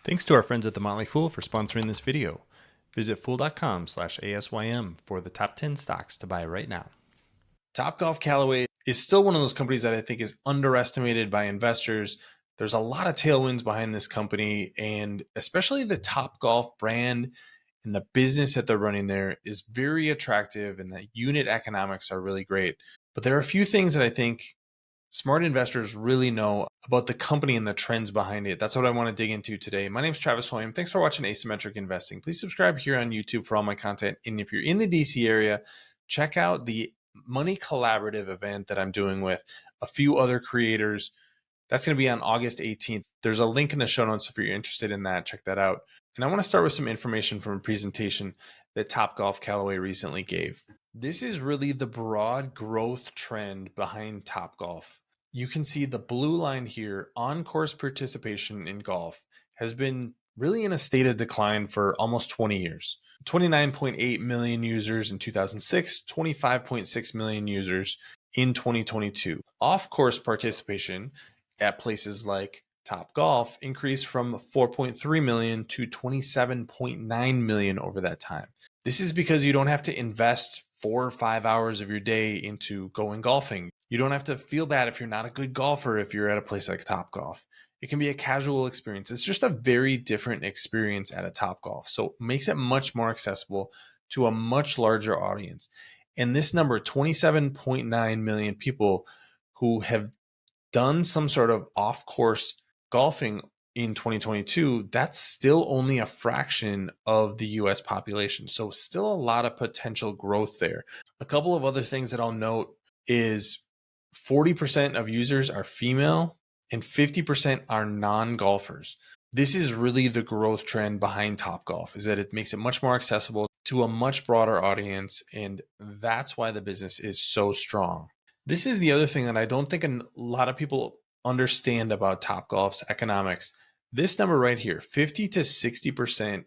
Thanks to our friends at The Motley Fool for sponsoring this video. Visit fool.com/ASYM for the top 10 stocks to buy right now. Topgolf Callaway is still one of those companies that I think is underestimated by investors. There's a lot of tailwinds behind this company, and especially the Topgolf brand and the business that they're running there is very attractive, and the unit economics are really great. But there are a few things that I think smart investors really know about the company and the trends behind it. That's what I want to dig into today. My name is Travis William. Thanks for watching Asymmetric Investing. Please subscribe here on YouTube for all my content. And if you're in the DC area, check out the Money Collaborative event that I'm doing with a few other creators. That's going to be on August 18th. There's a link in the show notes if you're interested in that. Check that out. And I want to start with some information from a presentation that Topgolf Callaway recently gave. This is really the broad growth trend behind Topgolf. You can see the blue line here, on-course participation in golf has been really in a state of decline for almost 20 years. 29.8 million users in 2006, 25.6 million users in 2022. Off-course participation at places like Topgolf increased from 4.3 million to 27.9 million over that time. This is because you don't have to invest 4 or 5 hours of your day into going golfing. You don't have to feel bad if you're not a good golfer if you're at a place like Topgolf. It can be a casual experience. It's just a very different experience at a Topgolf. So it makes it much more accessible to a much larger audience. And this number, 27.9 million people who have done some sort of off-course golfing in 2022, that's still only a fraction of the US population. So still a lot of potential growth there. A couple of other things that I'll note is 40% of users are female and 50% are non-golfers. This is really the growth trend behind Topgolf, is that it makes it much more accessible to a much broader audience, and that's why the business is so strong. This is the other thing that I don't think a lot of people understand about Topgolf's economics. This number right here, 50 to 60%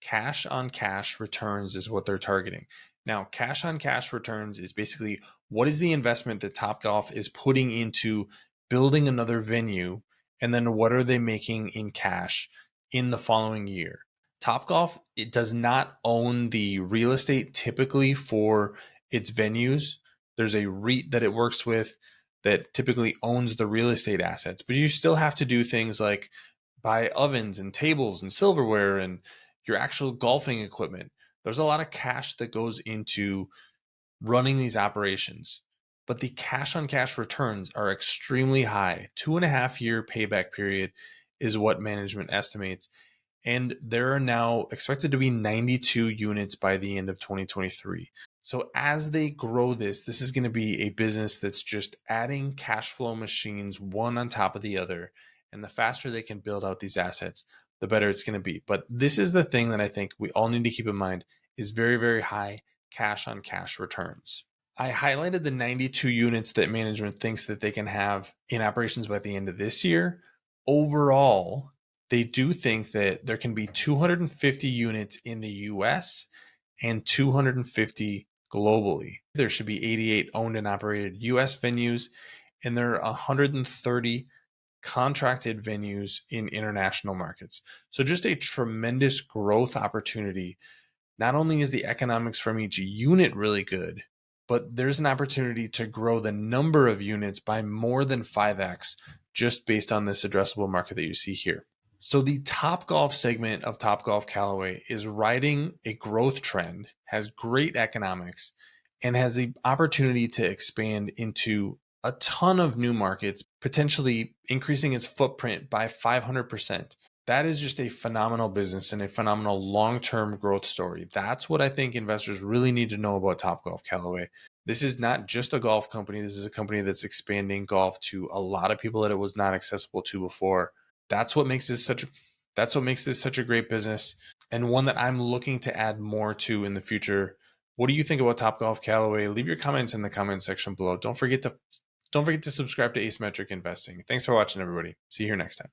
cash on cash returns is what they're targeting. Now, cash on cash returns is basically what is the investment that Topgolf is putting into building another venue, and then what are they making in cash in the following year. Topgolf, it does not own the real estate typically for its venues. There's a REIT that it works with that typically owns the real estate assets, but you still have to do things like buy ovens and tables and silverware and your actual golfing equipment. There's a lot of cash that goes into running these operations, but the cash on cash returns are extremely high. 2.5-year payback period is what management estimates. And there are now expected to be 92 units by the end of 2023. So as they grow this is going to be a business that's just adding cash flow machines one on top of the other. And the faster they can build out these assets, the better it's going to be. But this is the thing that I think we all need to keep in mind is very, very high cash on cash returns. I highlighted the 92 units that management thinks that they can have in operations by the end of this year. Overall, they do think that there can be 250 units in the US and 250 globally. There should be 88 owned and operated US venues, and there are 130 contracted venues in international markets. So just a tremendous growth opportunity. Not only is the economics from each unit really good, but there's an opportunity to grow the number of units by more than 5x just based on this addressable market that you see here. So the Topgolf segment of Topgolf Callaway is riding a growth trend, has great economics, and has the opportunity to expand into a ton of new markets, potentially increasing its footprint by 500%. That is just a phenomenal business and a phenomenal long-term growth story. That's what I think investors really need to know about Topgolf Callaway. This is not just a golf company. This is a company that's expanding golf to a lot of people that it was not accessible to before. That's what makes this such a great business, and one that I'm looking to add more to in the future. What do you think about Topgolf Callaway? Leave your comments in the comment section below. Don't forget to subscribe to Asymmetric Investing. Thanks for watching, everybody. See you here next time.